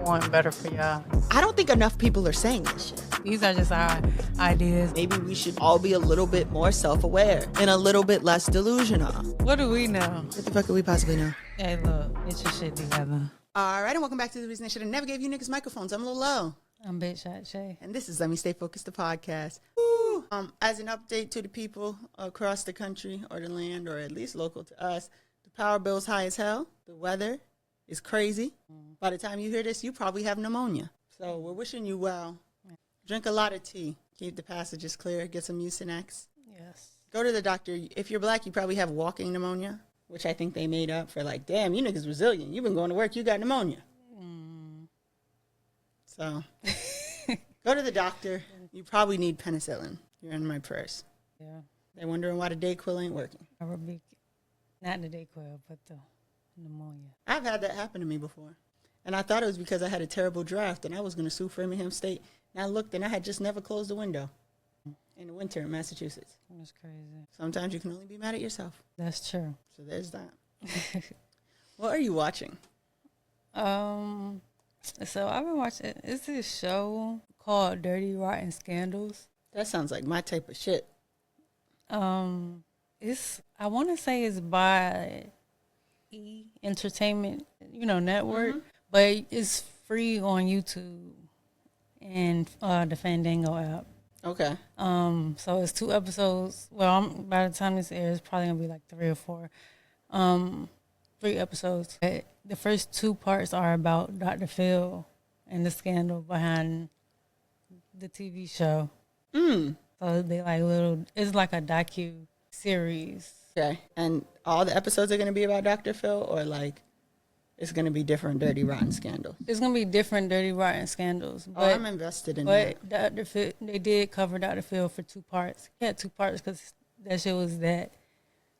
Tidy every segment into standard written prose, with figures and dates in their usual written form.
want better for y'all. I don't think enough people are saying this shit. These are just our ideas. Maybe we should all be a little bit more self-aware and a little bit less delusional. What do we know? What the fuck could we possibly know? Hey, look, get your shit together. All right, and welcome back to The Reason I Should Have Never Gave You Niggas Microphones. I'm Lil Low. I'm Big Shot Shae. And this is Let Me Stay Focused, the podcast. Woo. As an update to the people across the country or the land, or at least local to us, the power bill's high as hell. The weather is crazy. By the time you hear this, you probably have pneumonia. So we're wishing you well. Drink a lot of tea. Keep the passages clear. Get some Mucinex. Yes. Go to the doctor. If you're black, you probably have walking pneumonia, which I think they made up for like, damn, you niggas resilient. You've been going to work. You got pneumonia. So go to the doctor. You probably need penicillin. You're in my purse. Yeah. They're wondering why the Dayquil ain't working. Not the Dayquil, but the pneumonia. I've had that happen to me before. And I thought it was because I had a terrible draft and I was going to sue Framingham State. And I looked and I had just never closed the window in the winter in Massachusetts. That's crazy. Sometimes you can only be mad at yourself. That's true. So there's that. What are you watching? So I've been watching, it's this show called Dirty Rotten Scandals. That sounds like my type of shit. I want to say it's by Entertainment, network, but it's free on YouTube and the Fandango app. Okay. So it's 2 episodes. Well, by the time this airs, it's probably gonna be like 3 or 4. 3 episodes. The first 2 parts are about Dr. Phil and the scandal behind the TV show. So they it's like a docu-series. Okay. And all the episodes are going to be about Dr. Phil, or like it's going to be different Dirty Rotten Scandals? It's going to be different Dirty Rotten Scandals. But, I'm invested in that. But Dr. Phil, they did cover Dr. Phil for 2 parts. He had 2 parts because that shit was that.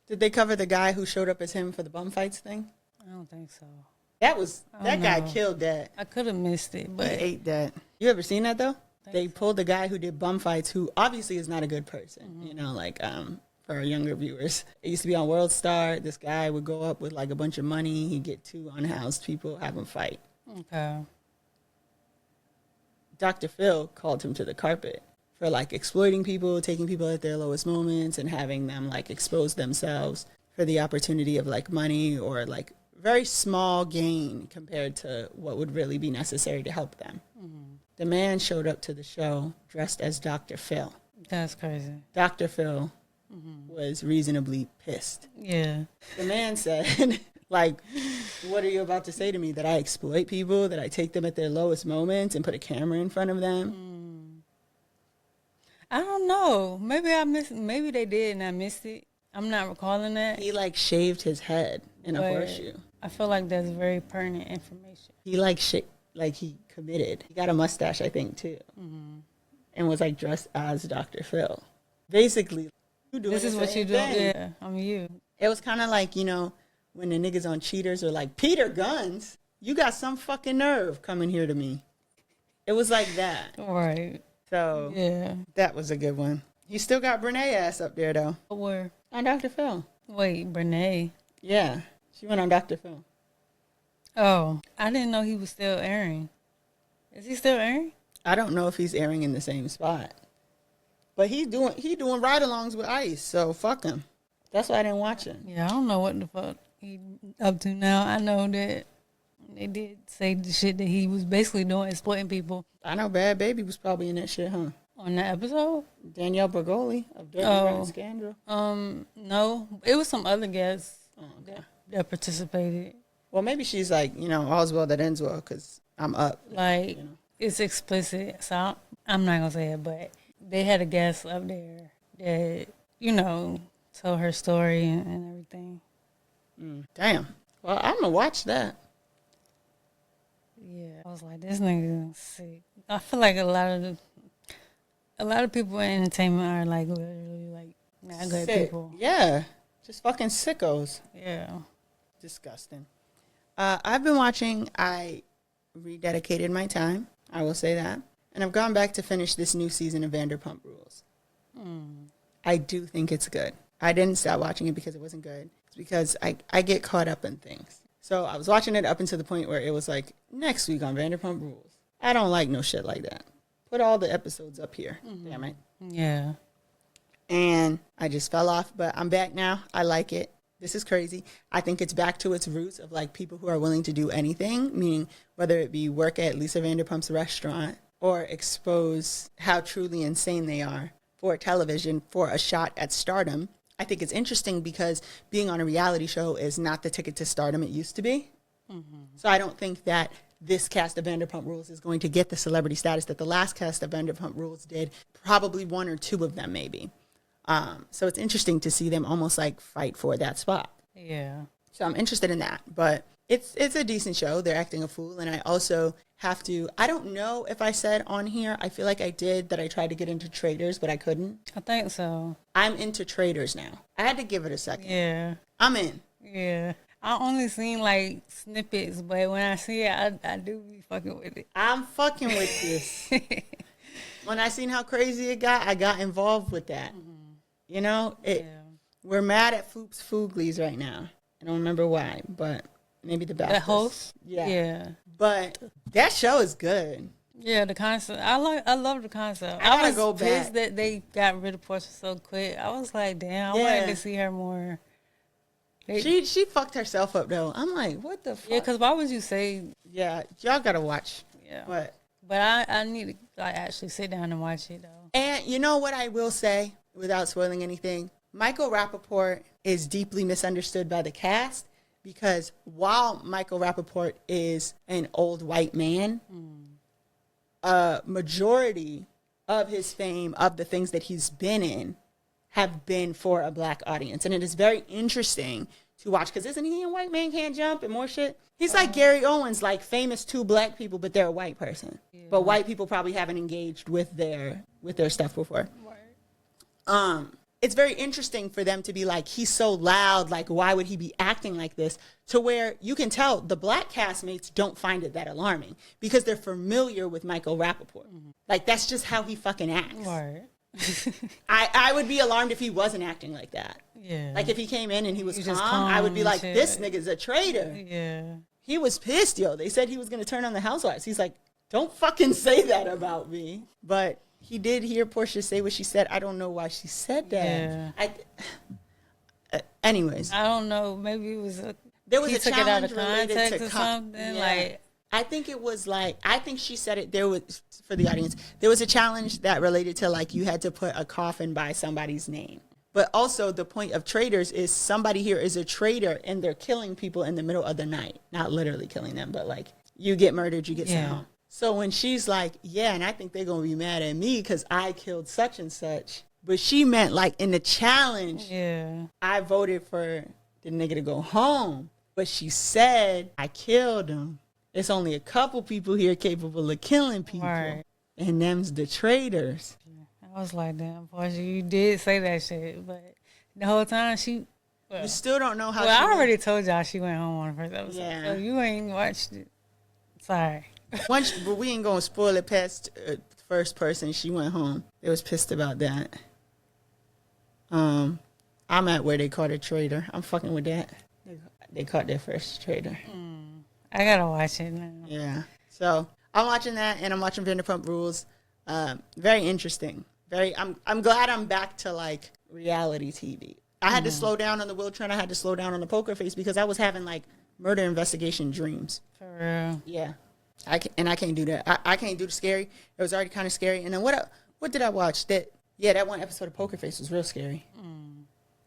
Did they cover the guy who showed up as him for the bum fights thing? I don't think so. That guy killed that. I could have missed it, but he ate that. You ever seen that though? They pulled the guy who did bum fights, who obviously is not a good person. For our younger viewers, it used to be on World Star. This guy would go up with like a bunch of money. He'd get 2 unhoused people, have them fight. Okay. Dr. Phil called him to the carpet for like exploiting people, taking people at their lowest moments, and having them like expose themselves for the opportunity of like money or like very small gain compared to what would really be necessary to help them. The man showed up to the show dressed as Dr. Phil. That's crazy. Dr. Phil was reasonably pissed. Yeah. The man said, like, what are you about to say to me? That I exploit people? That I take them at their lowest moments and put a camera in front of them? I don't know. Maybe they did and I missed it. I'm not recalling that. He like shaved his head in a horseshoe. I feel like that's very pertinent information. He he committed. He got a mustache, I think, too. And was like dressed as Dr. Phil. Basically, you doing this is what you do. Yeah, I'm you. It was kind of like, when the niggas on Cheaters are like, Peter Guns, you got some fucking nerve coming here to me. It was like that. Right. So, yeah. That was a good one. He still got Brene ass up there, though. Where? On Dr. Phil. Wait, Brene? Yeah. She went on Dr. Phil. Oh, I didn't know he was still airing. Is he still airing? I don't know if he's airing in the same spot. But he doing ride-alongs with Ice, so fuck him. That's why I didn't watch it. Yeah, I don't know what the fuck he up to now. I know that they did say the shit that he was basically doing, exploiting people. I know Bad Baby was probably in that shit, huh? On that episode? Danielle Bergoli of Dirty Rotten Scandal. No, it was some other guests that participated. Well, maybe she's like, all's well that ends well, because I'm up. Like, it's explicit, so I'm not going to say it, but they had a guest up there that, told her story and everything. Damn. Well, I'm going to watch that. Yeah. I was like, this nigga is sick. I feel like a lot of people in entertainment are like literally like not good people. Yeah. Just fucking sickos. Yeah. Disgusting. I've been watching, I rededicated my time, I will say that. And I've gone back to finish this new season of Vanderpump Rules. I do think it's good. I didn't stop watching it because it wasn't good. It's because I get caught up in things. So I was watching it up until the point where it was like, next week on Vanderpump Rules. I don't like no shit like that. Put all the episodes up here. Damn it. Yeah. And I just fell off, but I'm back now. I like it. This is crazy. I think it's back to its roots of like people who are willing to do anything, meaning whether it be work at Lisa Vanderpump's restaurant or expose how truly insane they are for television, for a shot at stardom. I think it's interesting because being on a reality show is not the ticket to stardom it used to be. So I don't think that this cast of Vanderpump Rules is going to get the celebrity status that the last cast of Vanderpump Rules did. Probably one or two of them, maybe. So it's interesting to see them almost like fight for that spot. Yeah. So I'm interested in that. But it's a decent show. They're acting a fool. And I also have to, I don't know if I said on here, I feel like I did, that I tried to get into traders, but I couldn't. I think so. I'm into traders now. I had to give it a second. Yeah. I'm in. Yeah. I only seen like snippets, but when I see it, I do be fucking with it. I'm fucking with this. When I seen how crazy it got, I got involved with that. You know, we're mad at Floops Fooglies right now. I don't remember why, but maybe the best. The host? Yeah. But that show is good. Yeah, the concept. I love the concept. I was go pissed back. that they got rid of Portia so quick. I was like, damn, I wanted to see her more. She fucked herself up though. I'm like, what the fuck? Yeah, because why would you say? Yeah, y'all gotta watch. Yeah. But I need to like actually sit down and watch it though. And you know what I will say, without spoiling anything, Michael Rappaport is deeply misunderstood by the cast because while Michael Rappaport is an old white man, a majority of his fame, of the things that he's been in, have been for a black audience. And it is very interesting to watch because isn't he in White Man Can't Jump and more shit? He's like Gary Owens, like famous to black people, but they're a white person. Yeah. But white people probably haven't engaged with their stuff before. Right. It's very interesting for them to be like, he's so loud, like why would he be acting like this? To where you can tell the black castmates don't find it that alarming because they're familiar with Michael Rappaport. Like that's just how he fucking acts. Right. I would be alarmed if he wasn't acting like that. Yeah. Like if he came in and he was calm, I would be like, this nigga's a traitor. Yeah. He was pissed, yo. They said he was going to turn on the housewives. He's like, don't fucking say that about me. But he did hear Portia say what she said. I don't know why she said that. Yeah. Anyways. I don't know. Maybe it was there was he a took challenge it out of context or something. Yeah. Like I think it was like, I think she said it, there was, for the audience, there was a challenge that related to like you had to put a coffin by somebody's name. But also the point of traders is somebody here is a traitor and they're killing people in the middle of the night. Not literally killing them, but like you get murdered, you get sent home. So when she's like, yeah, and I think they're going to be mad at me because I killed such and such. But she meant like in the challenge, I voted for the nigga to go home. But she said, I killed him. It's only a couple people here capable of killing people. Right. And them's the traitors. I was like, damn, Portia, you did say that shit. But the whole time you still don't know how I already told y'all she went home on the first episode. Yeah. So you ain't watched it. Sorry. But we ain't going to spoil it past first person. She went home. They was pissed about that. I'm at where they caught a traitor. I'm fucking with that. They caught their first traitor. I gotta watch it now. Yeah. So I'm watching that, and I'm watching Vanderpump Rules. Very interesting. I'm glad I'm back to like reality TV. I had to slow down on the Will Trent. I had to slow down on the Poker Face because I was having like murder investigation dreams. For real. Yeah. I can't do that. I can't do the scary. It was already kind of scary. And then what did I watch? That one episode of Poker Face was real scary.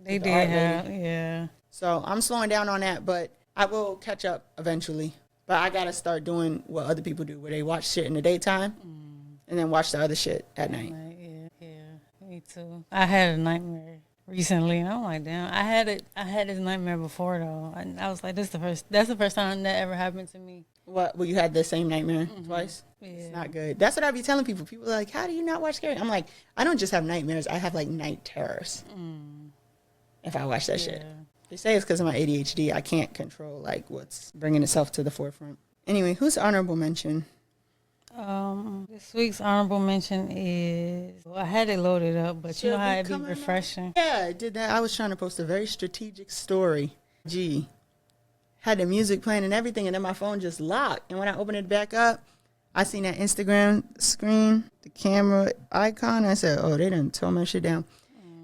They did have, yeah. So I'm slowing down on that, but I will catch up eventually. But I got to start doing what other people do, where they watch shit in the daytime and then watch the other shit at night. Yeah, me too. I had a nightmare recently, and I'm like, damn. I had this nightmare before, though. And I was like, that's the first time that ever happened to me. What? Well, you had the same nightmare twice? Yeah. It's not good. That's what I be telling people. People are like, how do you not watch scary? I'm like, I don't just have nightmares. I have, like, night terrors if I watch that shit. They say it's because of my ADHD. I can't control, like, what's bringing itself to the forefront. Anyway, who's honorable mention? This week's honorable mention is, I had it loaded up, but you know how it'd be refreshing. Yeah, I did that. I was trying to post a very strategic story. # had the music playing and everything, and then my phone just locked. And when I opened it back up, I seen that Instagram screen, the camera icon. I said, oh, they done tore my shit down.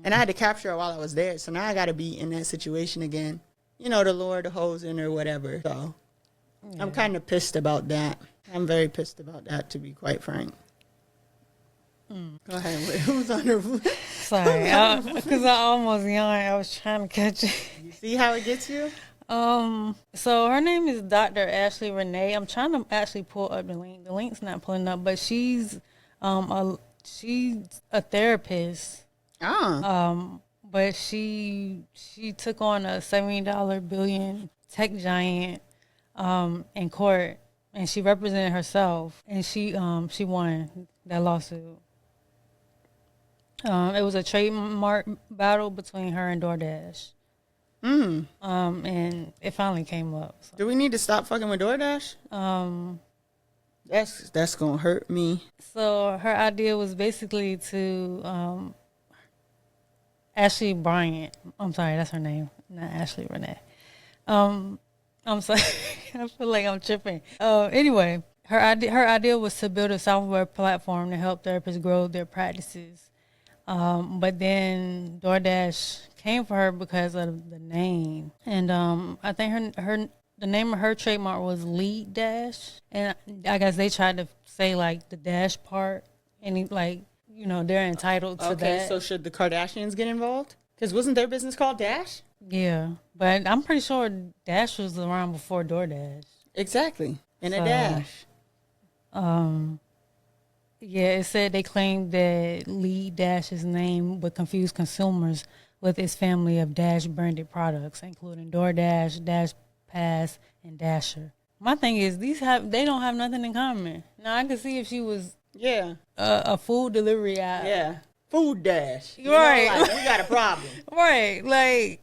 And I had to capture it while I was there. So now I got to be in that situation again. You know, the lure the hose in or whatever. So I'm kind of pissed about that. I'm very pissed about that, to be quite frank. Go ahead. Wait, who's on the roof? Sorry, because I almost yawned. I was trying to catch it. You see how it gets you? So her name is Dr. Ashley Renee. I'm trying to actually pull up the link. The link's not pulling up, but she's a therapist. But she took on a $70 billion tech giant in court, and she represented herself, and she won that lawsuit. It was a trademark battle between her and DoorDash. And it finally came up. So. Do we need to stop fucking with DoorDash? That's gonna hurt me. So her idea was basically to Ashley Bryant. I'm sorry, that's her name, not Ashley Renee. I'm sorry, I feel like I'm tripping. Anyway, her idea was to build a software platform to help therapists grow their practices. But then DoorDash came for her because of the name, and I think the name of her trademark was Lead Dash, and I guess they tried to say like the dash part, and like, you know, they're entitled to that. Okay, so should the Kardashians get involved? Because wasn't their business called Dash? Yeah, but I'm pretty sure Dash was around before DoorDash. Exactly, a dash. Yeah, it said they claimed that Lead Dash's name would confuse consumers with its family of Dash branded products, including DoorDash, Dash Pass, and Dasher. My thing is, they don't have nothing in common. Now I can see if she was a food delivery app. Yeah, Food Dash. Right. Know, like, we got a problem. Right, like,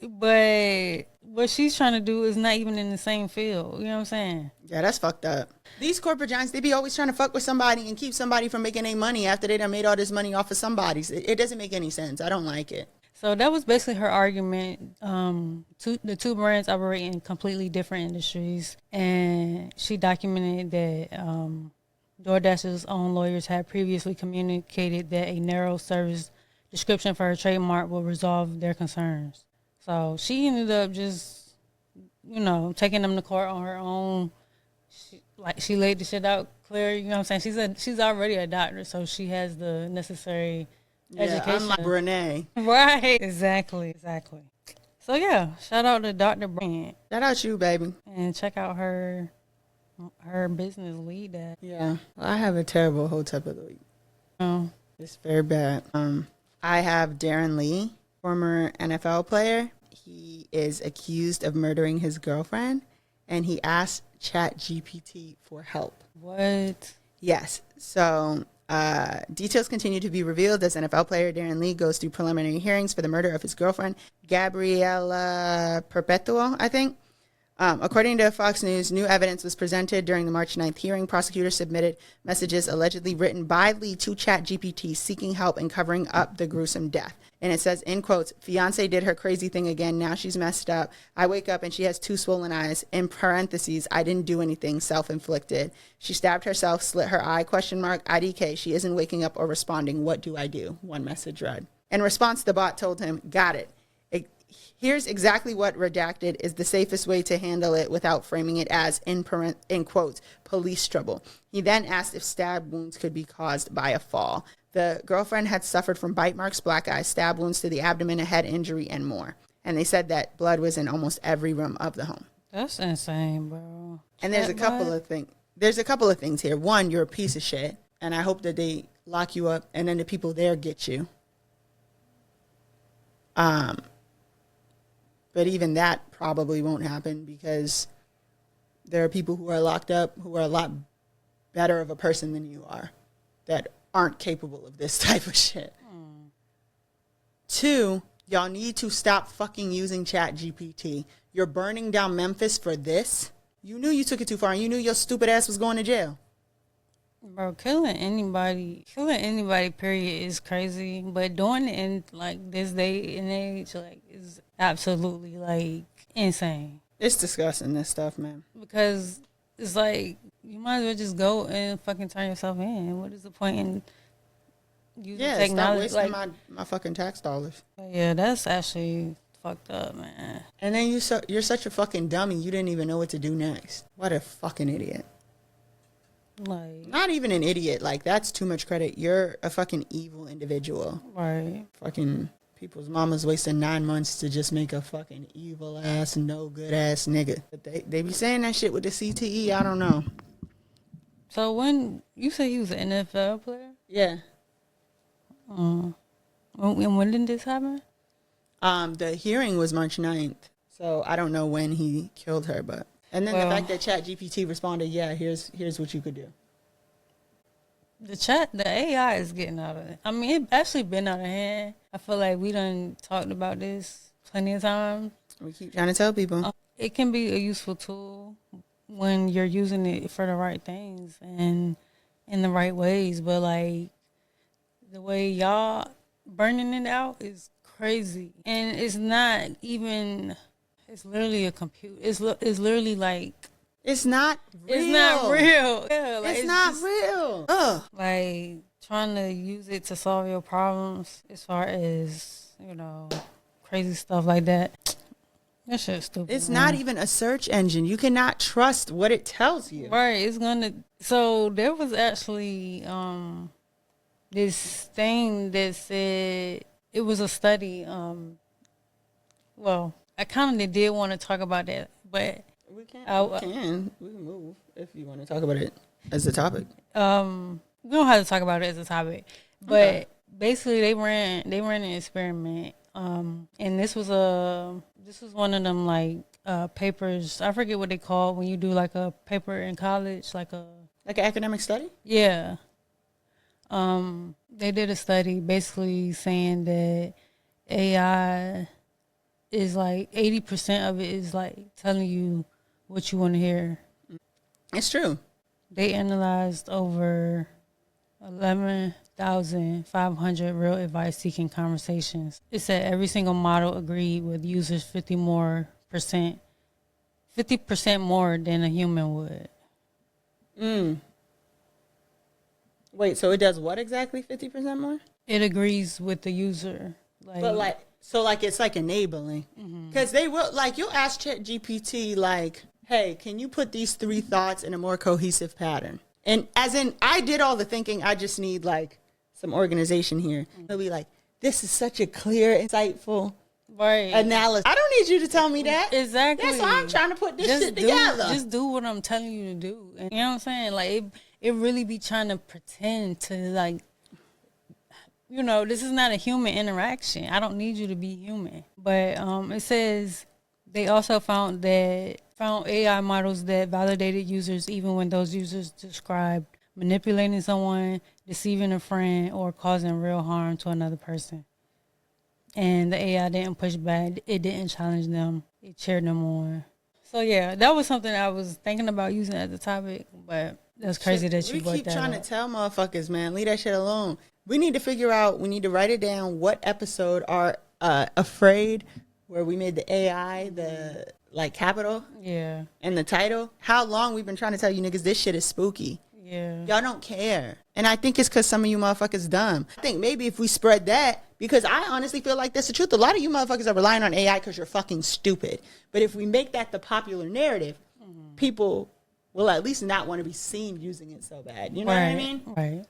but what she's trying to do is not even in the same field. You know what I'm saying? Yeah, that's fucked up. These corporate giants, they be always trying to fuck with somebody and keep somebody from making their money after they done made all this money off of somebody's. It doesn't make any sense. I don't like it. So that was basically her argument. The two brands operate in completely different industries, and she documented that DoorDash's own lawyers had previously communicated that a narrow service description for her trademark will resolve their concerns. So she ended up just, you know, taking them to court on her own. She laid the shit out clear. You know what I'm saying? She's already a doctor, so she has the necessary education. Unlike Renee. Right. Exactly. So yeah, shout out to Dr. Bryant. Shout out you, baby. And check out her business, Lead That. Yeah. Well, I have a terrible Hotep of the week. Oh. It's very bad. I have Darron Lee, former NFL player. He is accused of murdering his girlfriend, and he asked Chat GPT for help. What? Yes. So details continue to be revealed as NFL player Darron Lee goes through preliminary hearings for the murder of his girlfriend, Gabriella Perpétuo, I think. According to Fox News, new evidence was presented during the March 9th hearing. Prosecutors submitted messages allegedly written by Lee to Chat GPT seeking help in covering up the gruesome death. And it says, in quotes, fiance did her crazy thing again. Now she's messed up. I wake up and she has 2 swollen eyes. In parentheses, I didn't do anything, self-inflicted. She stabbed herself, slit her eye, IDK. She isn't waking up or responding. What do I do? One message read. In response, the bot told him, got it. Here's exactly what redacted is the safest way to handle it without framing it as, in quotes, police trouble. He then asked if stab wounds could be caused by a fall. The girlfriend had suffered from bite marks, black eyes, stab wounds to the abdomen, a head injury, and more. And they said that blood was in almost every room of the home. That's insane, bro. And there's a couple of things. There's a couple of things here. One, you're a piece of shit, and I hope that they lock you up, and then the people there get you. But even that probably won't happen because there are people who are locked up who are a lot better of a person than you are that aren't capable of this type of shit. 2, y'all need to stop fucking using Chat GPT. You're burning down Memphis for this. You knew you took it too far, and you knew your stupid ass was going to jail. Bro, killing anybody, period, is crazy. But doing it in like this day and age, like, is absolutely like insane. It's disgusting, this stuff, man. Because it's like, you might as well just go and fucking turn yourself in. What is the point in using technology? Stop wasting my fucking tax dollars. Yeah, that's actually fucked up, man. And then you're such a fucking dummy. You didn't even know what to do next. What a fucking idiot. Like, not even an idiot. Like, that's too much credit. You're a fucking evil individual. Right. Fucking people's mamas wasting 9 months to just make a fucking evil ass, no good ass nigga. But they be saying that shit with the CTE. I don't know. So when you say he was an NFL player? Yeah. And when did this happen? The hearing was March 9th. So I don't know when he killed her, but. And then the fact that Chat GPT responded, yeah, here's what you could do. The AI is getting out of it. I mean, it actually been out of hand. I feel like we done talked about this plenty of times. We keep trying to tell people. It can be a useful tool when you're using it for the right things and in the right ways. But, like, the way y'all burning it out is crazy. And it's not even... It's literally a computer. It's literally like... It's not real. It's not real. Yeah, like it's not real. Ugh. Like, trying to use it to solve your problems as far as, you know, crazy stuff like that. That shit's stupid. It's not even a search engine. You cannot trust what it tells you. Right. It's gonna... So, there was actually this thing that said... It was a study. Well... I kind of did want to talk about that, but we can move if you want to talk about it as a topic. We don't have to talk about it as a topic, but basically they ran an experiment, and this was one of them like papers. I forget what they call when you do like a paper in college, like an academic study. Yeah. They did a study basically saying that AI is like 80% of it is like telling you what you want to hear. It's true. They analyzed over 11,500 real advice seeking conversations. It said every single model agreed with users 50% more than a human would. Wait, so it does what exactly? 50% more? It agrees with the user. So it's like enabling. Because they will, like, you'll ask Chat GPT, like, hey, can you put these 3 thoughts in a more cohesive pattern? And as in, I did all the thinking. I just need, like, some organization here. They'll be like, this is such a clear, insightful analysis. I don't need you to tell me that. Exactly. That's why I'm trying to put this shit together. Just do what I'm telling you to do. And, you know what I'm saying? Like, it really be trying to pretend to, like, you know, this is not a human interaction. I don't need you to be human. But it says they also found AI models that validated users even when those users described manipulating someone, deceiving a friend, or causing real harm to another person. And the AI didn't push back. It didn't challenge them. It cheered them on. So, yeah, that was something I was thinking about using as a topic, but that's crazy that you brought that up. We keep trying to tell motherfuckers, man, leave that shit alone. We need to figure out, we need to write it down what episode are afraid, where we made the AI the, like, capital. Yeah. And the title. How long we've been trying to tell you niggas this shit is spooky. Yeah. Y'all don't care. And I think it's because some of you motherfuckers dumb. I think maybe if we spread that, because I honestly feel like that's the truth. A lot of you motherfuckers are relying on AI because you're fucking stupid. But if we make that the popular narrative, people will at least not want to be seen using it so bad. You know what I mean? Right.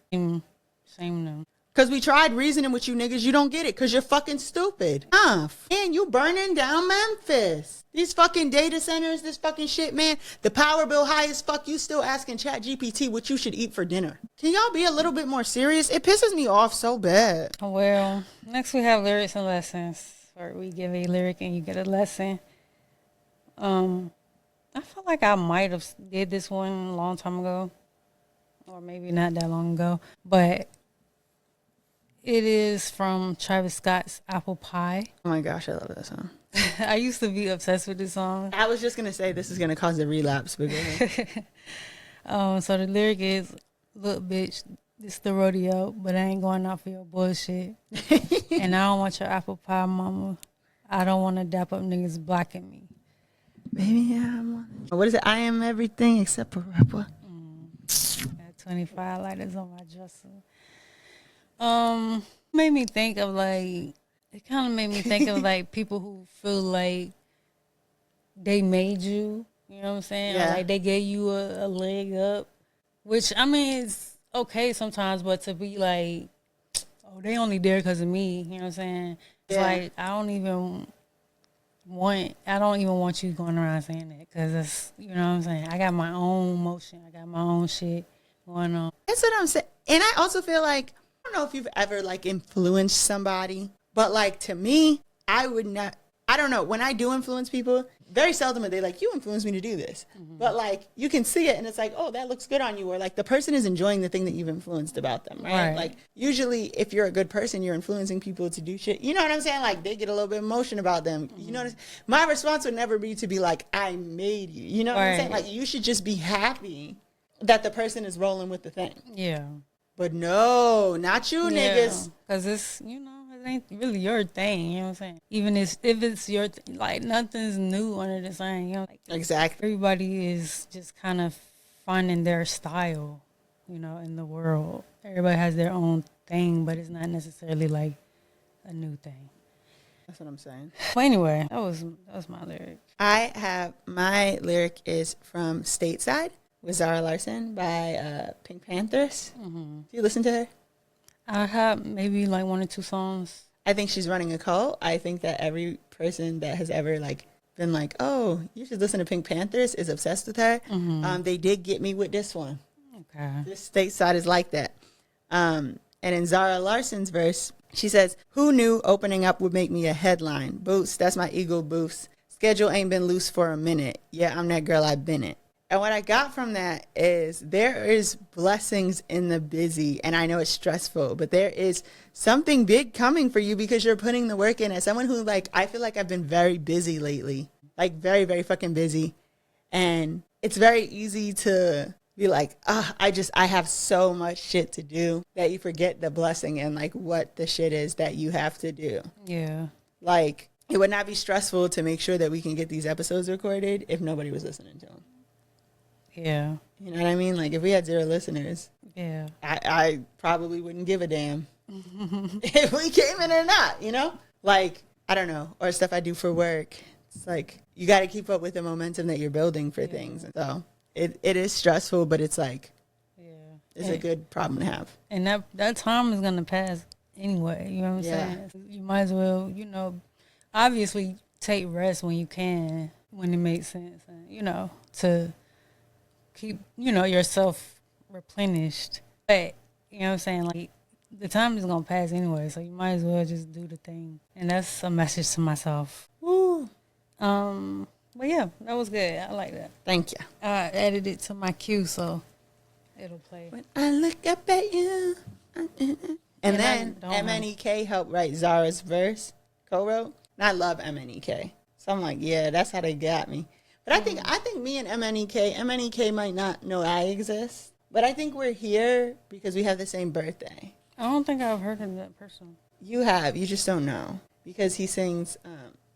Same no. Because we tried reasoning with you niggas. You don't get it because you're fucking stupid. And you burning down Memphis. These fucking data centers, this fucking shit, man. The power bill high as fuck. You still asking Chat GPT what you should eat for dinner. Can y'all be a little bit more serious? It pisses me off so bad. Well, next we have lyrics and lessons. Or we give a lyric and you get a lesson. I feel like I might have did this one a long time ago. Or maybe not that long ago. But it is from Travis Scott's Apple Pie. Oh my gosh, I love that song. I used to be obsessed with this song. I was just going to say this is going to cause a relapse. But go ahead. So the lyric is, look, bitch, this the rodeo, but I ain't going out for your bullshit. And I don't want your apple pie, mama. I don't want to dap up niggas blocking me. Baby, what is it? I am everything except a rapper. Got 25 lighters on my dresser. Made me think of like, it kind of made me think of like people who feel like they made you. You know what I'm saying? Yeah. Or like they gave you a leg up. Which, I mean, it's okay sometimes, but to be like, oh, they only there because of me. You know what I'm saying? It's like, I don't even want you going around saying that because it's, you know what I'm saying? I got my own motion. I got my own shit going on. That's what I'm saying. And I also feel like, I don't know if you've ever like influenced somebody, but like to me, I would not, I don't know. When I do influence people, very seldom are they like, you influenced me to do this. Mm-hmm. But like, you can see it and it's like, oh, that looks good on you. Or like the person is enjoying the thing that you've influenced about them, right? Like usually if you're a good person, you're influencing people to do shit. You know what I'm saying? Like they get a little bit of emotion about them. Mm-hmm. You know what I'm saying? My response would never be to be like, I made you. You know what I'm saying? Like you should just be happy that the person is rolling with the thing. Yeah. But no, not you niggas. Because it's, you know, it ain't really your thing, you know what I'm saying? Even if it's your, like, nothing's new under the sun, you know? Like, exactly. Everybody is just kind of finding their style, you know, in the world. Everybody has their own thing, but it's not necessarily, like, a new thing. That's what I'm saying. Well, anyway, that was my lyric. My lyric is from Stateside with Zara Larsson by Pink Panthers. Mm-hmm. Do you listen to her? I have maybe like one or two songs. I think she's running a cult. I think that every person that has ever like been like, oh, you should listen to Pink Panthers is obsessed with her. Mm-hmm. They did get me with this one. Okay. This Stateside is like that. And in Zara Larsson's verse, she says, who knew opening up would make me a headline? Boots, that's my ego boost. Schedule ain't been loose for a minute. Yeah, I'm that girl, I've been it. And what I got from that is there is blessings in the busy. And I know it's stressful, but there is something big coming for you because you're putting the work in. As someone who, like, I feel like I've been very busy lately, like very, very fucking busy. And it's very easy to be like, I have so much shit to do that you forget the blessing and like what the shit is that you have to do. Yeah. Like, it would not be stressful to make sure that we can get these episodes recorded if nobody was listening to them. Yeah. You know what I mean? Like, if we had 0 listeners, yeah, I probably wouldn't give a damn if we came in or not, you know? Like, I don't know. Or stuff I do for work. It's like, you got to keep up with the momentum that you're building for things. And so it is stressful, but it's like, it's a good problem to have. And that time is going to pass anyway. You know what I'm saying? You might as well, you know, obviously take rest when you can, when it makes sense, and, you know, to keep, you know, yourself replenished. But, you know what I'm saying, like, the time is going to pass anyway, so you might as well just do the thing. And that's a message to myself. Woo. But yeah, that was good. I like that. Thank you. I added it to my queue, so it'll play. When I look up at you. And then MNEK helped write Zara's verse, co-wrote. And I love MNEK. So I'm like, yeah, that's how they got me. But I think me and MNEK might not know I exist. But I think we're here because we have the same birthday. I don't think I've heard of that person. You have. You just don't know. Because he sings,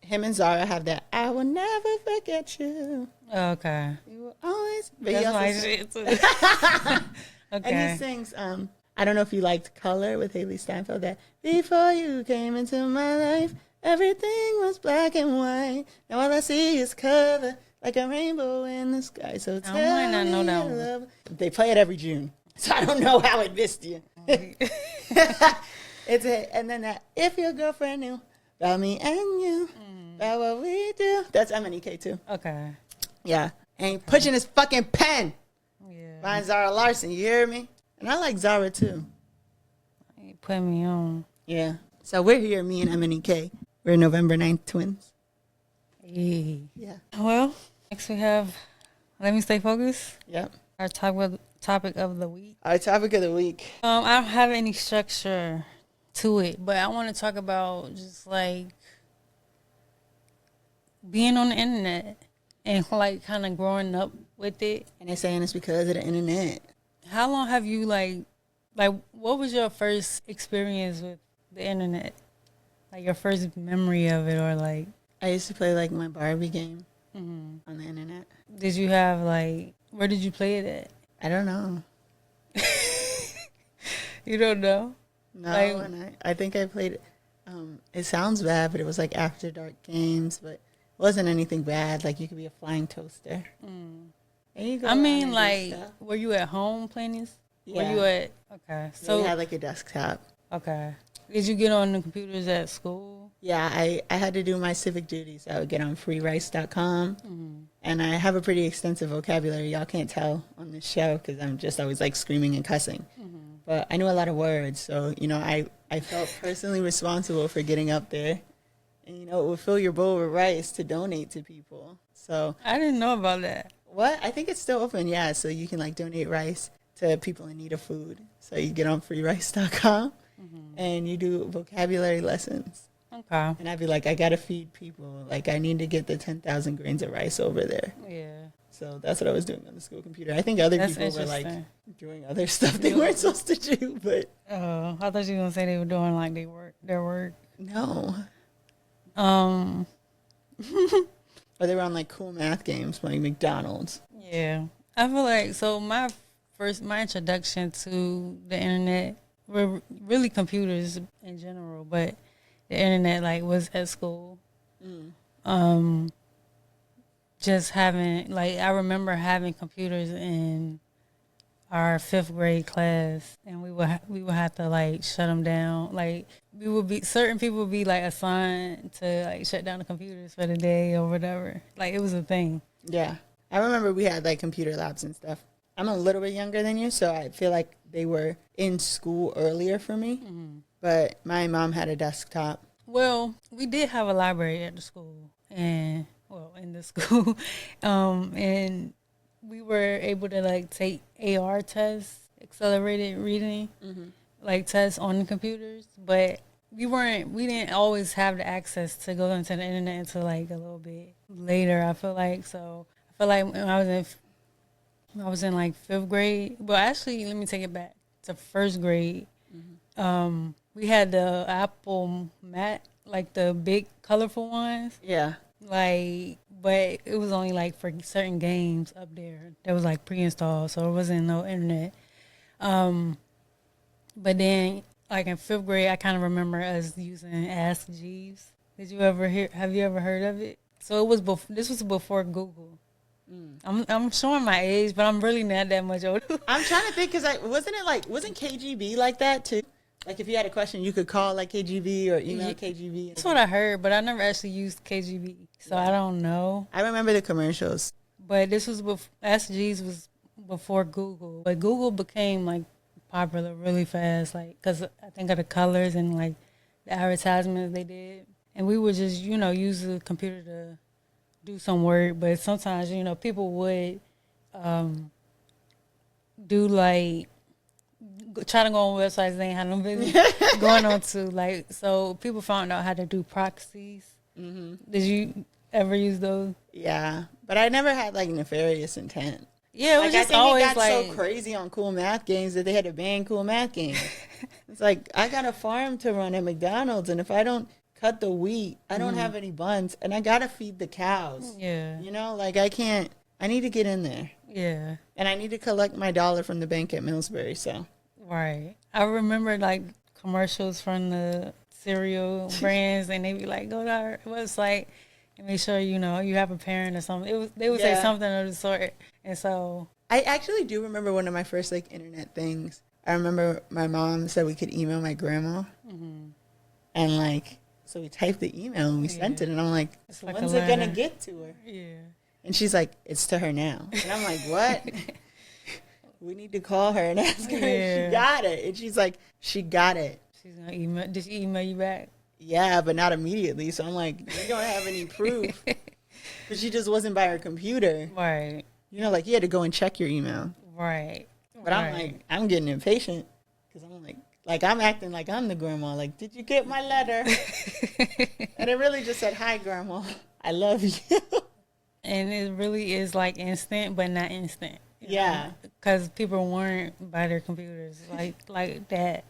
him and Zara have that, I will never forget you. Okay. You will always. But that's my shit too. Okay. And he sings, I don't know if you liked Color with Haley Steinfeld, that before you came into my life, everything was black and white. Now all I see is color, like a rainbow in the sky. So tell I might not know that one. They play it every June, so I don't know how it missed you. And then that, if your girlfriend knew about me and you, about what we do. That's MNEK too. Okay. Yeah. And he pushing his fucking pen. Yeah. By Zara Larsson, you hear me? And I like Zara too. You put me on. Yeah. So we're here, me and MNEK. We're November 9th twins. Hey. Yeah. Well, next we have Let Me Stay Focused. Yep. Our topic of the week. Our topic of the week. I don't have any structure to it, but I want to talk about just like being on the internet and like kind of growing up with it. And they're saying it's because of the internet. How long have you like what was your first experience with the internet? Like your first memory of it, or like? I used to play like my Barbie game. on the internet. Did you have like, where did you play it at? I don't know. You don't know? No, Like, and I think I played it. It sounds bad, but it was like after dark games, but it wasn't anything bad. Like you could be a flying toaster. And you go I around mean, and do like, stuff. were you at home playing this? Yeah. Were you at, okay. So So, we had like a desktop. okay. Did you get on the computers at school? Yeah, I had to do my civic duties. I would get on freerice.com. And I have a pretty extensive vocabulary. Y'all can't tell on this show because I'm just always like screaming and cussing. But I knew a lot of words. So, you know, I felt personally responsible for getting up there. And, you know, it would fill your bowl with rice to donate to people. So I didn't know about that. what? I think it's still open, yeah. So you can like donate rice to people in need of food. So you get on freerice.com and you do vocabulary lessons. Okay. And I'd be like, I got to feed people. Like, I need to get the 10,000 grains of rice over there. Yeah. So that's what I was doing on the school computer. I think other That's people were like interesting. doing other stuff they weren't supposed to do, but Oh, I thought you were going to say they were doing like their work. no. Um, Or they were on like cool math games playing McDonald's. yeah. I feel like, so my introduction to the internet were really computers in general, but the internet like was at school. Just having, like, I remember having computers in our 5th grade class, and we would have to like shut them down. Like, certain people would be like assigned to like shut down the computers for the day or whatever. Like, it was a thing. Yeah. I remember we had like computer labs and stuff. I'm a little bit younger than you, so I feel like they were in school earlier for me. But my mom had a desktop. Well, we did have a library at the school, and in the school, and we were able to like take AR tests, accelerated reading, like tests on the computers, but we didn't always have the access to go into the internet until like a little bit later. I feel like when I was in like 5th grade. Well, actually, let me take it back to 1st grade. We had the Apple Mat, like the big colorful ones. Yeah. Like, but it was only like for certain games up there that was like pre-installed, so it wasn't no internet. But then, like in 5th grade, I kind of remember us using Ask Jeeves. Have you ever heard of it? So it was this was before Google. I'm showing my age, but I'm really not that much older. I'm trying to think because wasn't KGB like that too? Like if you had a question, you could call like KGB or email KGB. That's what I heard, but I never actually used KGB, so I don't know. I remember the commercials. But this was Ask Jeeves was before Google, but Google became like popular really fast, like because I think of the colors and like the advertisements they did, and we would just use the computer to do some work, but sometimes people would do like try to go on websites they ain't have no business going on to, like, so people found out how to do proxies. Did you ever use those? Yeah, but I never had like nefarious intent. Yeah, it was like, just I think always it got like so crazy on cool math games that they had to ban cool math games. It's like I got a farm to run at McDonald's, and if I don't cut the wheat, I don't have any buns, and I gotta feed the cows. Yeah. Like I need to get in there. Yeah. And I need to collect my dollar from the bank at Millsbury, so. Right. I remember like commercials from the cereal brands, and they be like, go to our website and make sure you have a parent or something. They would say something of the sort, and so I actually do remember one of my first like internet things. I remember my mom said we could email my grandma, and like so we typed the email and we sent it, and I'm like, so like when's it gonna get to her? Yeah. And she's like, it's to her now, and I'm like, what? We need to call her and ask her if she got it. And she's like, she got it. She's gonna email. Did she email you back? Yeah, but not immediately. So I'm like, you don't have any proof. But she just wasn't by her computer. Right. Like you had to go and check your email. Right. But I'm like, I'm getting impatient because I'm like I'm acting like I'm the grandma. Like, did you get my letter? And it really just said, hi, grandma. I love you. And it really is like instant, but not instant. Yeah. Because people weren't by their computers like that.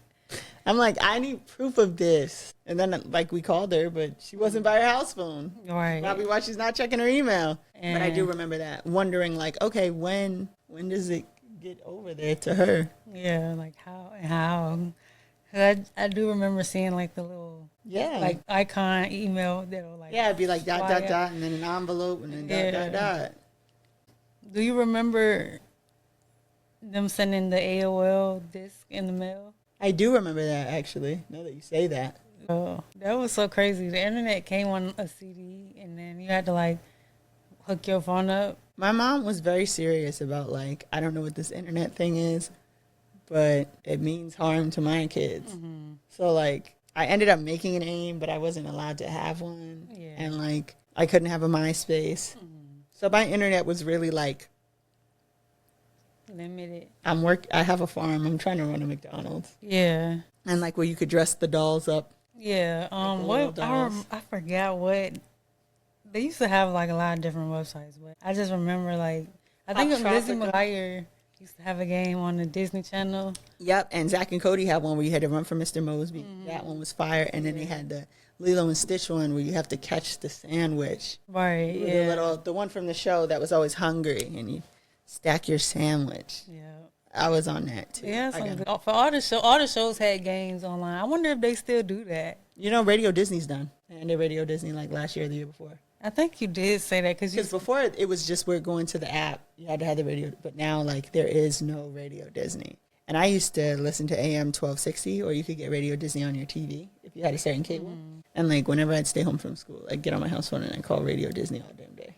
I'm like, I need proof of this. And then, like, we called her, but she wasn't by her house phone. Right. Probably why she's not checking her email. And but I do remember that, wondering, like, okay, when does it get over there to her? Yeah, like how. 'Cause I do remember seeing, like, the little, like, icon email that will, like, it'd be like dot, dot, dot, and then an envelope, and then dot, dot, dot. Do you remember them sending the AOL disc in the mail? I do remember that, actually, now that you say that. Oh, that was so crazy. The internet came on a CD, and then you had to, like, hook your phone up. My mom was very serious about, like, I don't know what this internet thing is, but it means harm to my kids. Mm-hmm. So, like, I ended up making an AIM, but I wasn't allowed to have one. Yeah. And, like, I couldn't have a MySpace. Mm-hmm. So my internet was really, like, limited. I have a farm. I'm trying to run a McDonald's. Yeah. And, like, where you could dress the dolls up. Yeah. Like I forgot what. They used to have, like, a lot of different websites, but I just remember, like, I think Lizzie McGuire used to have a game on the Disney Channel. Yep, and Zach and Cody had one where you had to run from Mr. Mosby. Mm-hmm. That one was fire. And then they had the Lilo and Stitch one where you have to catch the sandwich. Right, yeah. The one from the show that was always hungry, and you stack your sandwich. Yeah. I was on that, too. Yeah, for all the shows had games online. I wonder if they still do that. You know, Radio Disney's done. I ended Radio Disney, like, last year or the year before. I think you did say that because before it was just we're going to the app. You had to have the radio, but now, like, there is no Radio Disney. And I used to listen to AM 1260, or you could get Radio Disney on your TV if you had a certain cable. Mm-hmm. And, like, whenever I'd stay home from school, I'd get on my house phone and I'd call Radio Disney all damn day.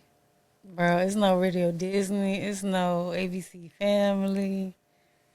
Bro, it's no Radio Disney. It's no ABC Family.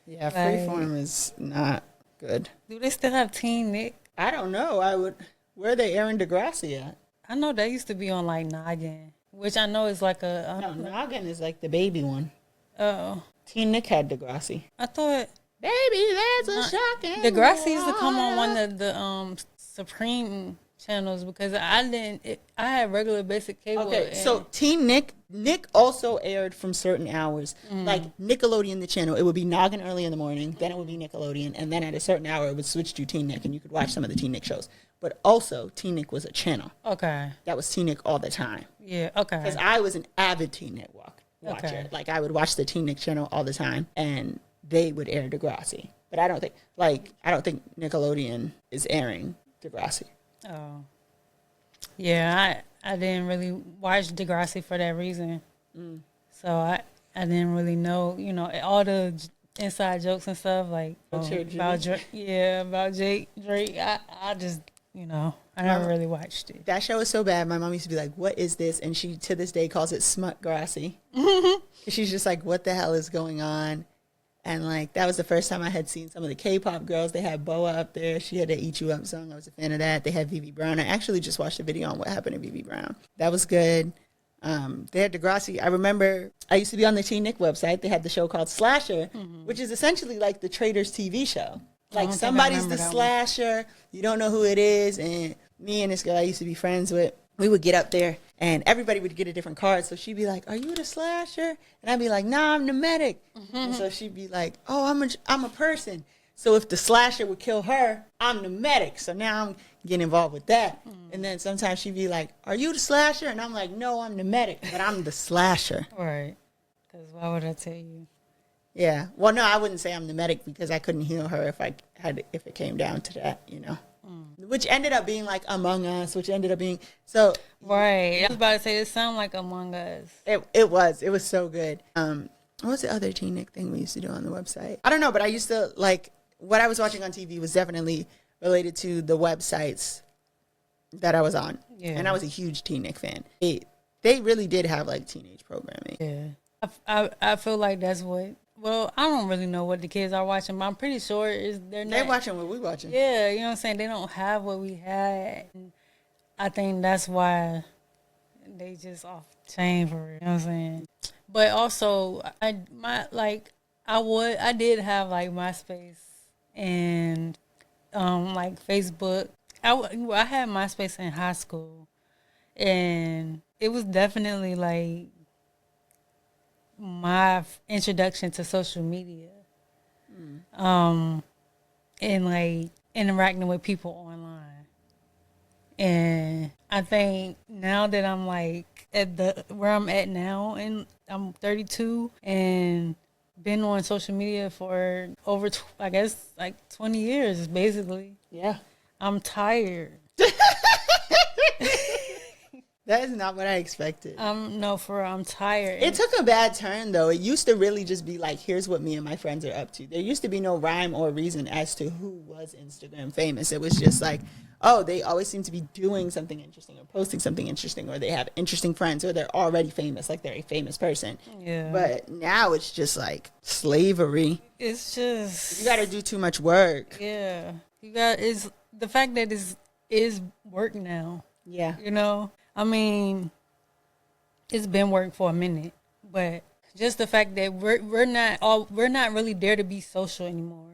Yeah, Freeform is not good. Do they still have Teen Nick? I don't know. Where are they airing Degrassi at? I know they used to be on, like, Noggin, which I know is like a... No, Noggin is like the baby one. Oh. Teen Nick had Degrassi. I thought... Baby, that's a shocking... Degrassi used to come on one of the Supreme channels because I had regular basic cable. Okay, so Teen Nick also aired from certain hours. Mm. Like Nickelodeon, the channel, it would be Noggin early in the morning, then it would be Nickelodeon, and then at a certain hour it would switch to Teen Nick, and you could watch some of the Teen Nick shows. But also, Teen Nick was a channel. Okay. That was Teen Nick all the time. Yeah, okay. Because I was an avid Teen Nick watcher. Okay. Like, I would watch the Teen Nick channel all the time, and they would air Degrassi. But I don't think Nickelodeon is airing Degrassi. Oh. Yeah, I didn't really watch Degrassi for that reason. Mm. So I didn't really know, you know, all the inside jokes and stuff, like, about Drake. Yeah, about Drake. I just... You know, I never really watched it. That show is so bad. My mom used to be like, what is this? And she, to this day, calls it Smutgrassy. She's just like, what the hell is going on? And, like, that was the first time I had seen some of the K-pop girls. They had Boa up there. She had the Eat You Up song. I was a fan of that. They had Vivi Brown. I actually just watched a video on what happened to Vivi Brown. That was good. They had Degrassi. I remember I used to be on the Teen Nick website. They had the show called Slasher, which is essentially like the Traders TV show. Like, somebody's the slasher, you don't know who it is, and me and this girl I used to be friends with, we would get up there, and everybody would get a different card, so she'd be like, are you the slasher? And I'd be like, nah, I'm the medic. Mm-hmm. And so she'd be like, oh, I'm a person. So if the slasher would kill her, I'm the medic. So now I'm getting involved with that. Mm. And then sometimes she'd be like, are you the slasher? And I'm like, no, I'm the medic, but I'm the slasher. Right. Because why would I tell you? Yeah. Well, no, I wouldn't say I'm the medic because I couldn't heal her if it came down to that, you know. Mm. Which ended up being like Among Us, which ended up being so. Right. I was about to say it sounded like Among Us. It was so good. What was the other Teen Nick thing we used to do on the website? I don't know, but I used to like what I was watching on TV was definitely related to the websites that I was on. Yeah. And I was a huge Teen Nick fan. They really did have like teenage programming. Yeah. I feel like that's what. Well, I don't really know what the kids are watching, but I'm pretty sure they're watching what we're watching. Yeah, you know what I'm saying? They don't have what we had. And I think that's why they just off the chain for it. You know what I'm saying? But also, I did have like MySpace and like Facebook. I had MySpace in high school, and it was definitely like my introduction to social media. And like interacting with people online. And I think now that I'm like at where I'm at now, and I'm 32 and been on social media for over, I guess, like 20 years, basically. Yeah. I'm tired. That is not what I expected. No, for real, I'm tired. It took a bad turn, though. It used to really just be like, here's what me and my friends are up to. There used to be no rhyme or reason as to who was Instagram famous. It was just like, oh, they always seem to be doing something interesting or posting something interesting, or they have interesting friends, or they're already famous, like they're a famous person. Yeah. But now it's just like slavery. It's just, you got to do too much work. Yeah. Is the fact that is work now. Yeah. You know? I mean, it's been work for a minute, but just the fact that we're not really there to be social anymore.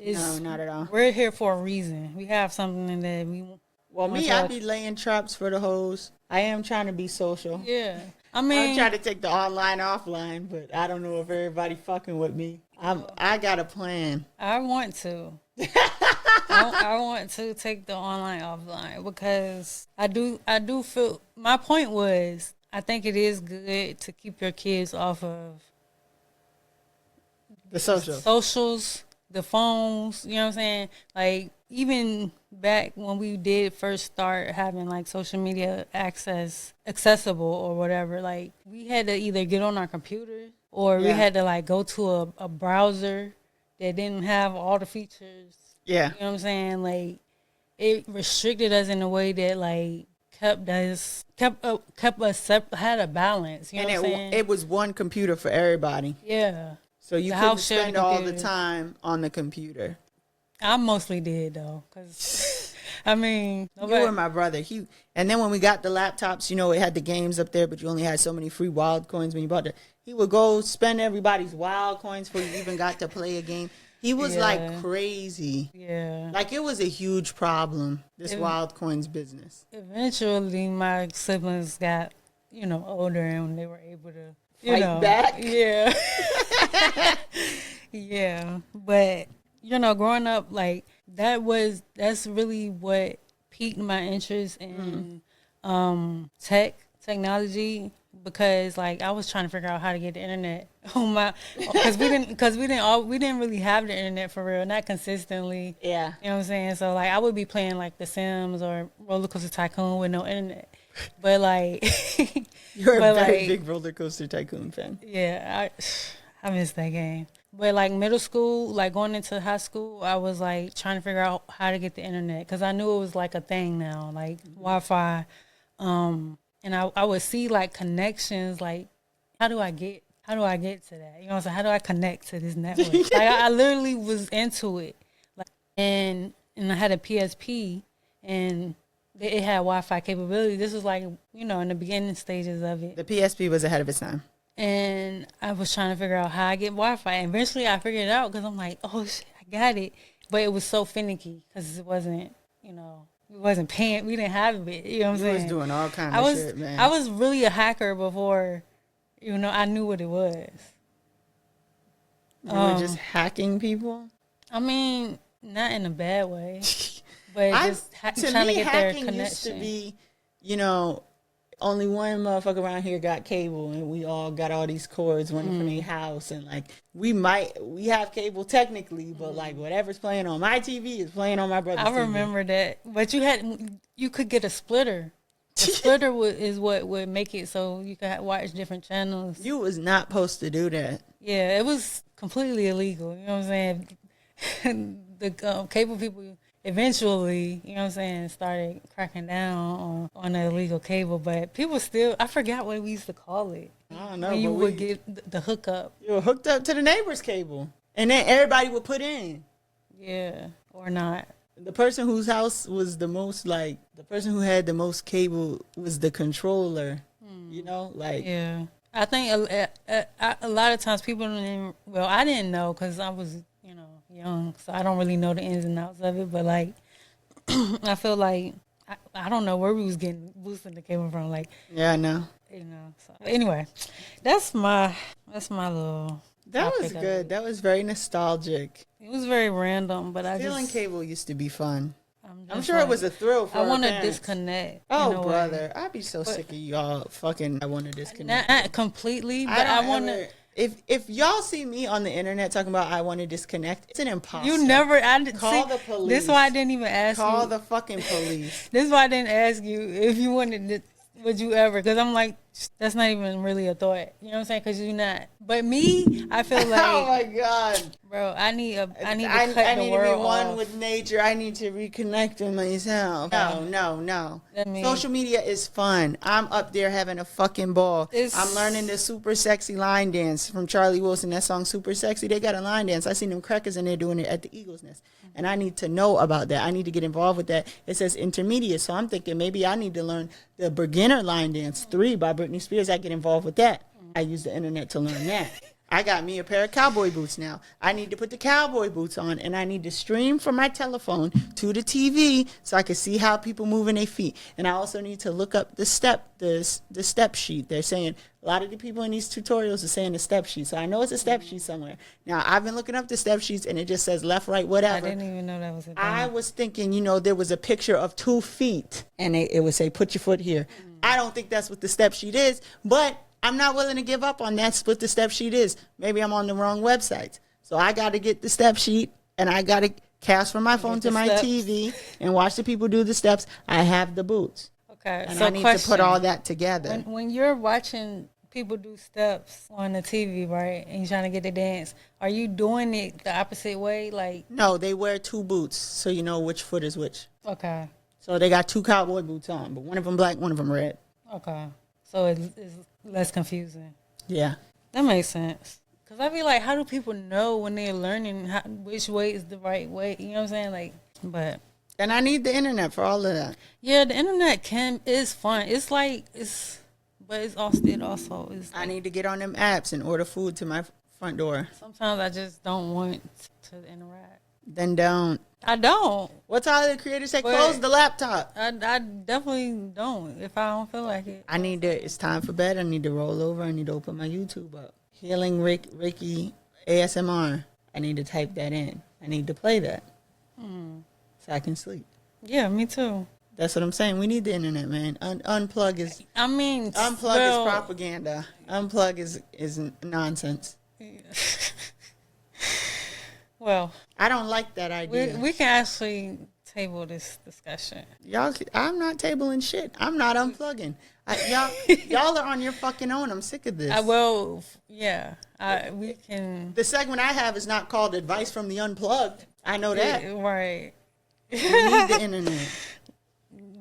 No, not at all. We're here for a reason. We have something that we. Well, me, I be laying traps for the hoes. I am trying to be social. Yeah, I mean, I'm trying to take the online offline, but I don't know if everybody fucking with me. I got a plan. I want to. I want to take the online offline because I do feel, my point was, I think it is good to keep your kids off of the socials, the phones, you know what I'm saying? Like, even back when we did first start having like social media accessible or whatever, like we had to either get on our computers or we had to like go to a browser that didn't have all the features. Yeah. You know what I'm saying? Like, it restricted us in a way that like kept us had a balance. You know what I'm saying? It was one computer for everybody. Yeah. So you couldn't spend all the time on the computer. I mostly did though, because I mean, you were my brother. And then when we got the laptops, you know, it had the games up there, but you only had so many free wild coins when you bought it. He would go spend everybody's wild coins before you even got to play a game. He was like crazy. Yeah. Like, it was a huge problem, this wild coins business. Eventually, my siblings got, older and they were able to fight back. Yeah. Yeah. But, growing up, like, that's really what piqued my interest in technology. Because like I was trying to figure out how to get the internet on my, because we didn't really have the internet for real, not consistently. Yeah, you know what I'm saying. So like I would be playing like The Sims or Roller Coaster Tycoon with no internet, but like you're a very big Roller Coaster Tycoon fan. Yeah, I miss that game. But like middle school, like going into high school, I was like trying to figure out how to get the internet because I knew it was like a thing now, like Wi-Fi. And I would see like connections, like how do I get to that? You know what I'm saying? How do I connect to this network? Like I literally was into it. Like and I had a PSP and it had Wi-Fi capability. This was like, in the beginning stages of it. The PSP was ahead of its time. And I was trying to figure out how I get Wi-Fi. And eventually I figured it out because I'm like, oh shit, I got it. But it was so finicky because it wasn't, we wasn't paying. We didn't have it. You know what I'm saying? You was doing all kinds of shit, man. I was really a hacker before, I knew what it was. You were just hacking people? I mean, not in a bad way. But just trying to get their connection. Used to be, only one motherfucker around here got cable, and we all got all these cords running from their house, and like we have cable technically, but like whatever's playing on my TV is playing on my brother's TV. I remember that, but you could get a splitter. A splitter is what would make it so you could watch different channels. You was not supposed to do that. Yeah, it was completely illegal. You know what I'm saying? The cable people eventually, started cracking down on the illegal cable, but people still, I forgot what we used to call it. I don't know. When you would get the hookup. You were hooked up to the neighbor's cable, and then everybody would put in. Yeah, or not. The person whose house was the most, the person who had the most cable was the controller, Yeah. I think a lot of times people didn't, I didn't know because I was, young, so I don't really know the ins and outs of it, but like, I feel like, I don't know where we was getting boosting the cable from, like. Yeah, I know. So anyway, that's my little. That was good. That was very nostalgic. It was very random, but Stealing cable used to be fun. I'm sure like, it was a thrill for I want to parents. disconnect. Oh, brother. I'd be so sick of y'all fucking I want to disconnect. Not completely, but I want to. If y'all see me on the internet talking about I want to disconnect, it's an imposter. You never. Call the police. This is why I didn't even ask you. Call the fucking police. This is why I didn't ask you if you wanted to. Would you ever? Because I'm like, that's not even really a thought. You know what I'm saying? Because you're not. But me, I feel like. Oh my god, bro! I need to cut the world off. I need to be one with nature. I need to reconnect with myself. No. Social media is fun. I'm up there having a fucking ball. I'm learning the super sexy line dance from Charlie Wilson. That song, Super Sexy. They got a line dance. I seen them crackers in there doing it at the Eagles Nest. And I need to know about that. I need to get involved with that. It says intermediate. So I'm thinking maybe I need to learn the beginner line dance 3 by Britney Spears. I get involved with that. I use the internet to learn that. I got me a pair of cowboy boots now. I need to put the cowboy boots on, and I need to stream from my telephone to the TV so I can see how people moving their feet. And I also need to look up the step sheet. They're saying a lot of the people in these tutorials are saying the step sheet, so I know it's a step sheet somewhere. Now I've been looking up the step sheets, and it just says left, right, whatever. I didn't even know that was a thing. I was thinking, there was a picture of 2 feet, and it would say put your foot here. I don't think that's what the step sheet is, but I'm not willing to give up on that's what the step sheet is. Maybe I'm on the wrong website. So I got to get the step sheet, and I got to cast from my phone to my TV and watch the people do the steps. I have the boots. Okay. And so I need to put all that together. When you're watching people do steps on the TV, right, and you're trying to get the dance, are you doing it the opposite way? Like No, they wear 2 boots, so you know which foot is which. Okay. So they got 2 cowboy boots on, but one of them black, one of them red. Okay. So it's less confusing. Yeah. That makes sense. Because I be like, how do people know when they're learning which way is the right way? You know what I'm saying? Like, but. And I need the internet for all of that. Yeah, the internet is fun. It's like, but it's also, is. I need to get on them apps and order food to my front door. Sometimes I just don't want to interact. Then don't. I don't. What Tyler the Creator said, close the laptop. I definitely don't if I don't feel like it. It's time for bed. I need to roll over. I need to open my YouTube up. Healing Reiki ASMR. I need to type that in. I need to play that so I can sleep. Yeah, me too. That's what I'm saying. We need the internet, man. Unplug is. Unplug is propaganda. Unplug is nonsense. Yeah. Well, I don't like that idea. We can actually table this discussion. I'm not tabling shit. I'm not unplugging. Y'all are on your fucking own. I'm sick of this. We can. The segment I have is not called Advice from the Unplugged. I know that. Yeah, right. We need the internet.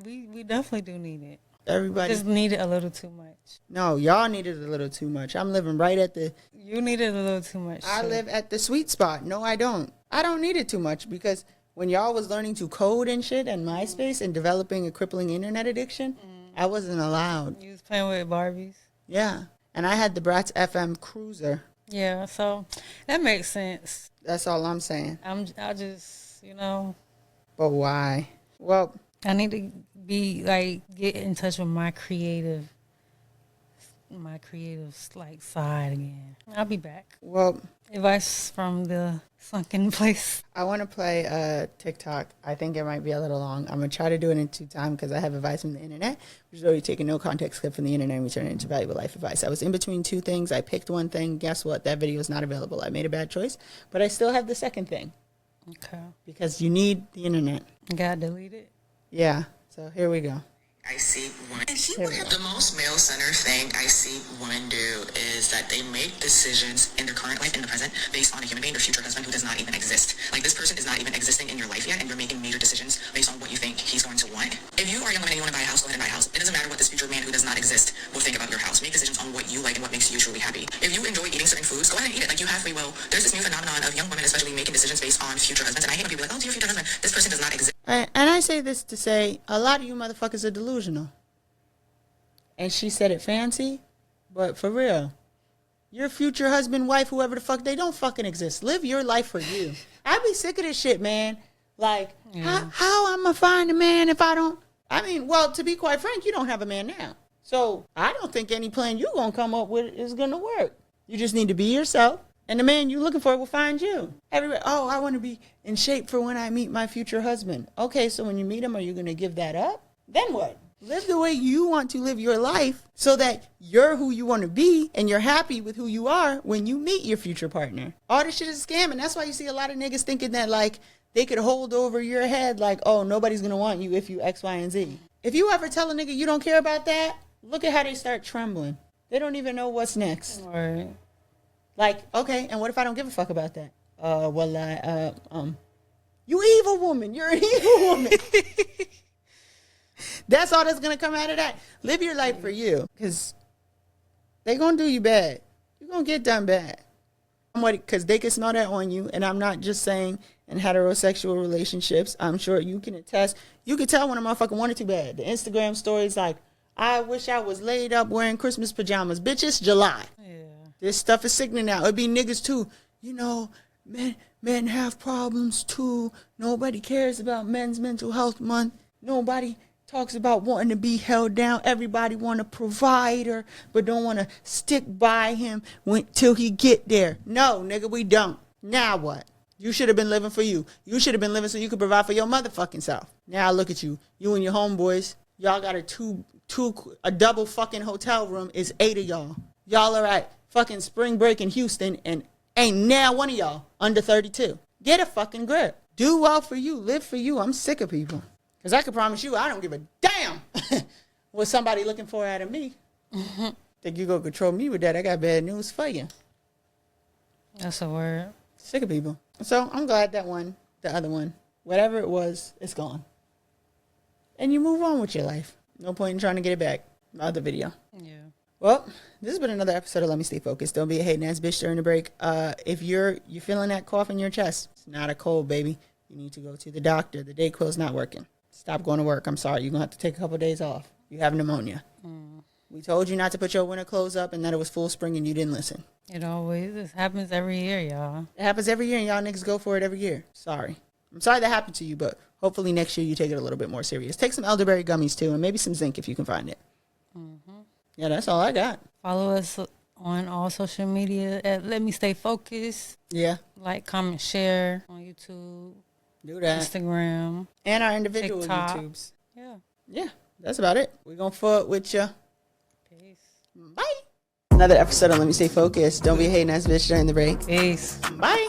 We definitely do need it. Everybody just need it a little too much. No, y'all need it a little too much. I'm living right at the. You need it a little too much. I live at the sweet spot. No, I don't. I don't need it too much because when y'all was learning to code and shit and MySpace and developing a crippling internet addiction, I wasn't allowed. You was playing with Barbies. Yeah, and I had the Bratz FM Cruiser. Yeah, so that makes sense. That's all I'm saying. I just, But why? Well, I need to get in touch with my creative side again. I'll be back. Well, advice from the sunken place. I want to play TikTok. I think it might be a little long. I'm going to try to do it in 2 times because I have advice from the internet, which is already taking no context clip from the internet and return it into valuable life advice. I was in between 2 things. I picked one thing. Guess what? That video is not available. I made a bad choice, but I still have the second thing. Okay. Because you need the internet. You got to delete it? Yeah. So here we go. I see one. And the most male-centered thing I see women do is that they make decisions in their current life, in the present, based on a human being, their future husband, who does not even exist. Like, this person is not even existing in your life yet, and you're making major decisions based on what you think he's going to want. If you are a young woman and you want to buy a house, go ahead and buy a house. It doesn't matter what this future man who does not exist will think about your house. Make decisions on what you like and what makes you truly happy. If you enjoy eating certain foods, go ahead and eat it. Like, you have free will. There's this new phenomenon of young women especially making decisions based on future husbands, and I hate when people are like, oh, to your future husband, this person does not exist. And I say this to say, a lot of you motherfuckers are delusional. And she said it fancy, but for real. Your future husband, wife, whoever the fuck, they don't fucking exist. Live your life for you. I be sick of this shit, man. Like, how I'm going to find a man if I don't? I mean, well, to be quite frank, you don't have a man now. So I don't think any plan you going to come up with is going to work. You just need to be yourself. And the man you looking for will find you. Everybody, oh, I want to be in shape for when I meet my future husband. Okay, so when you meet him, are you going to give that up? Then what? Live the way you want to live your life so that you're who you want to be and you're happy with who you are when you meet your future partner. All this shit is a scam, and that's why you see a lot of niggas thinking that, like, they could hold over your head like, oh, nobody's going to want you if you X, Y, and Z. If you ever tell a nigga you don't care about that, look at how they start trembling. They don't even know what's next. Right. Like, okay, and what if I don't give a fuck about that? You evil woman. You're an evil woman. That's all that's going to come out of that. Live your life for you, because they're going to do you bad. You're going to get done bad. Because they can smell that on you, and I'm not just saying in heterosexual relationships. I'm sure you can attest. You can tell when a motherfucker wanted too bad. The Instagram stories like, I wish I was laid up wearing Christmas pajamas. Bitch, it's July. Yeah. This stuff is sickening now. It'd be niggas too. You know, men have problems too. Nobody cares about Men's Mental Health Month. Nobody talks about wanting to be held down. Everybody want a provider, but don't want to stick by him till he get there. No, nigga, we don't. Now what? You should have been living for you. You should have been living so you could provide for your motherfucking self. Now look at you. You and your homeboys. Y'all got a double fucking hotel room. Is 8 of y'all. Y'all are at fucking spring break in Houston, and ain't now one of y'all under 32. Get a fucking grip. Do well for you. Live for you. I'm sick of people. Because I can promise you, I don't give a damn what somebody looking for out of me. Mm-hmm. Think you gonna control me with that? I got bad news for you. That's a word. Sick of people. So I'm glad that one, the other one, whatever it was, it's gone. And you move on with your life. No point in trying to get it back. Other video. Yeah. Well, this has been another episode of Let Me Stay Focused. Don't be a hating ass bitch during the break. If you're feeling that cough in your chest, it's not a cold, baby. You need to go to the doctor. The Dayquil's not working. Stop going to work. I'm sorry. You're going to have to take a couple of days off. You have pneumonia. We told you not to put your winter clothes up and that it was full spring and you didn't listen. It happens every year, y'all. It happens every year and y'all niggas go for it every year. Sorry. I'm sorry that happened to you, but hopefully next year you take it a little bit more serious. Take some elderberry gummies too and maybe some zinc if you can find it. Mm-hmm. Yeah, that's all I got. Follow us on all social media at Let Me Stay Focused. Yeah. Like, comment, share on YouTube. Do that. Instagram. And our individual TikTok. YouTubes. Yeah. Yeah, that's about it. We're going to fuck with you. Peace. Bye. Another episode of Let Me Stay Focused. Don't be a hating ass bitch during the break. Peace. Bye.